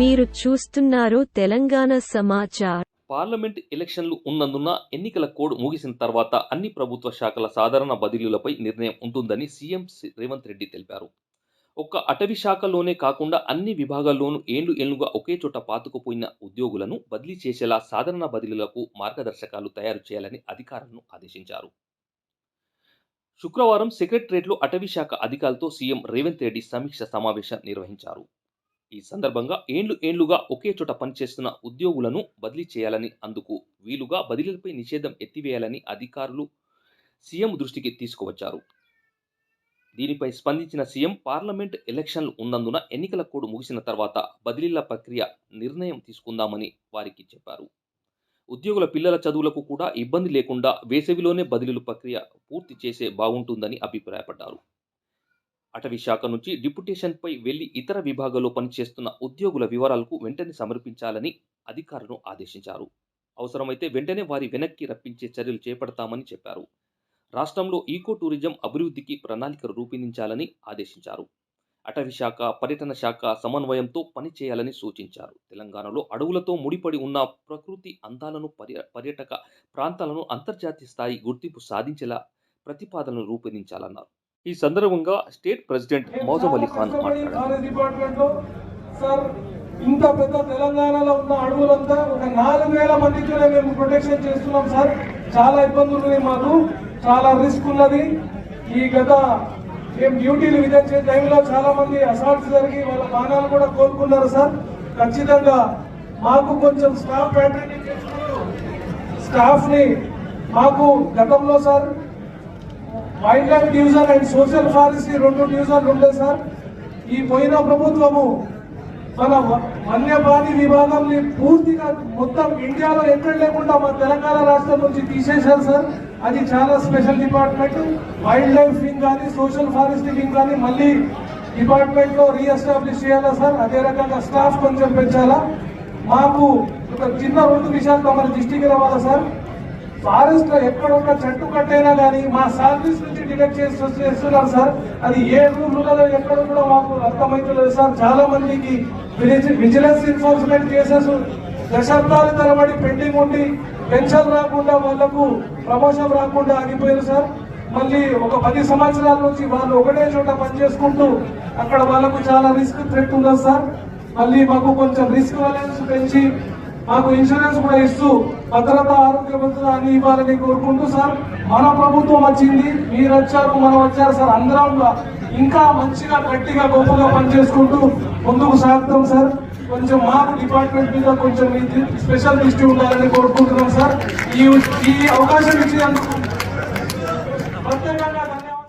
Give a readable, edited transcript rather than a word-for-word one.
మీరు చూస్తున్నారు తెలంగాణ సమాచార్. పార్లమెంట్ ఎలక్షన్లు ఉన్నందున ఎన్నికల కోడ్ ముగిసిన తర్వాత అన్ని ప్రభుత్వ శాఖల సాధారణ బదిలీలపై నిర్ణయం ఉంటుందని సీఎం రేవంత్ రెడ్డి తెలిపారు. ఒక్క అటవీ శాఖలోనే కాకుండా అన్ని విభాగాల్లోనూ ఏళ్లుగా ఒకే చోట పాతుకుపోయిన ఉద్యోగులను బదిలీ చేసేలా సాధారణ బదిలీలకు మార్గదర్శకాలు తయారు చేయాలని అధికారులను ఆదేశించారు. శుక్రవారం సెక్రటరియట్లో అటవీ శాఖ అధికారులతో సీఎం రేవంత్ రెడ్డి సమీక్ష సమావేశం నిర్వహించారు. ఈ సందర్భంగా ఏళ్లుగా ఒకే చోట పనిచేస్తున్న ఉద్యోగులను బదిలీ చేయాలని, అందుకు వీలుగా బదిలీలపై నిషేధం ఎత్తివేయాలని అధికారులు సీఎం దృష్టికి తీసుకువచ్చారు. దీనిపై స్పందించిన సీఎం పార్లమెంట్ ఎలక్షన్లు ఉన్నందున ఎన్నికల కోడ్ ముగిసిన తర్వాత బదిలీల ప్రక్రియ నిర్ణయం తీసుకుందామని వారికి చెప్పారు. ఉద్యోగుల పిల్లల చదువులకు కూడా ఇబ్బంది లేకుండా వేసవిలోనే బదిలీల ప్రక్రియ పూర్తి చేసే బాగుంటుందని అభిప్రాయపడ్డారు. అటవీ శాఖ నుంచి డిప్యుటేషన్పై వెళ్లి ఇతర విభాగాల్లో పనిచేస్తున్న ఉద్యోగుల వివరాలకు వెంటనే సమర్పించాలని అధికారులను ఆదేశించారు. అవసరమైతే వెంటనే వారి వెనక్కి రప్పించే చర్యలు చేపడతామని చెప్పారు. రాష్ట్రంలో ఈకో టూరిజం అభివృద్ధికి ప్రణాళికలు రూపొందించాలని ఆదేశించారు. అటవీ శాఖ, పర్యటన శాఖ సమన్వయంతో పనిచేయాలని సూచించారు. తెలంగాణలో అడవులతో ముడిపడి ఉన్న ప్రకృతి అందాలను, పర్యాటక ప్రాంతాలను అంతర్జాతీయ స్థాయి గుర్తింపు సాధించేలా ప్రతిపాదనలు రూపొందించాలన్నారు. ఈ సందర్భంగా స్టేట్ ప్రెసిడెంట్ మౌజం అలీ ఖాన్ మాట్లాడారు. ఇంత పెద్ద తెలంగాణలో ఉన్న అడవులంతా ఒక 4000 మందితోనే మేము ప్రొటెక్షన్ చేస్తున్నాం సార్. చాలా ఇబ్బందులు ఉన్నాయి, మాకు చాలా రిస్క్ ఉన్నది. ఈ గత మేము డ్యూటీలు విధించే టైంలో చాలా మంది అసాల్ట్స్ జరిగి వాళ్ళ ప్రాణాలు కూడా కోలుకున్నారు సార్. ఖచ్చితంగా మాకు కొంచెం స్టాఫ్ ని మాకు గతంలో sir wild life division and social forestry 2 డివిజన్లు ఉండే సార్. ఈ పోయిన ప్రభుత్వము మన వన్యప్రాణి విభాగంని పూర్తిగా మొత్తం ఇండియాలో ఎక్కడ లేకుండా మన తెలంగాణ రాష్ట్రం నుంచి తీసేశారు సార్. అది చాలా special department. Wild life wing కానీ, సోషల్ ఫారెస్ట్రీ వింగ్ కానీ మళ్ళీ డిపార్ట్మెంట్ లో రీఎస్టాబ్లిష్ చేయాలా సార్. అదే రకంగా స్టాఫ్ కొంచెం పెంచాలా. మాకు ఒక చిన్న 2 విషయాలు మన దృష్టికి రావాలా సార్. ఫారెస్ట్ లో ఎక్కడొక్క చెట్టు కట్టైనా కానీ మా సర్వీస్ నుంచి డిటెక్ట్ చేస్తున్నారు సార్. అది ఏ రూమ్లలో ఎక్కడ కూడా మాకు అర్థమవుతలేదు సార్. చాలా మందికి విజిలెన్స్ ఎన్ఫోర్స్మెంట్ కేసెస్ దశాబ్దాల తరబడి పెండింగ్ ఉండి పెన్షన్ రాకుండా, వాళ్లకు ప్రమోషన్ రాకుండా ఆగిపోయారు సార్. మళ్ళీ ఒక 10 సంవత్సరాల నుంచి వాళ్ళు ఒకటే చోట పనిచేసుకుంటూ అక్కడ వాళ్ళకు చాలా రిస్క్ థ్రెట్ ఉన్నది సార్. మళ్ళీ మాకు కొంచెం రిస్క్ వాలెన్స్ పెంచి మాకు ఇన్సూరెన్స్ కూడా ఇస్తూ భద్రత, ఆరోగ్య భద్రత అన్ని ఇవ్వాలని కోరుకుంటూ సార్. మన ప్రభుత్వం వచ్చింది, మీరు వచ్చారు, మనం వచ్చారు సార్. అందరం ఇంకా మంచిగా గట్టిగా గొప్పగా పనిచేసుకుంటూ ముందుకు సాగుతాం సార్. కొంచెం మాకు డిపార్ట్మెంట్ మీద కొంచెం స్పెషల్ దృష్టి ఉండాలని కోరుకుంటున్నాం సార్. ఈ అవకాశం ఇచ్చినందుకు ప్రత్యేకంగా ధన్యవాదాలు.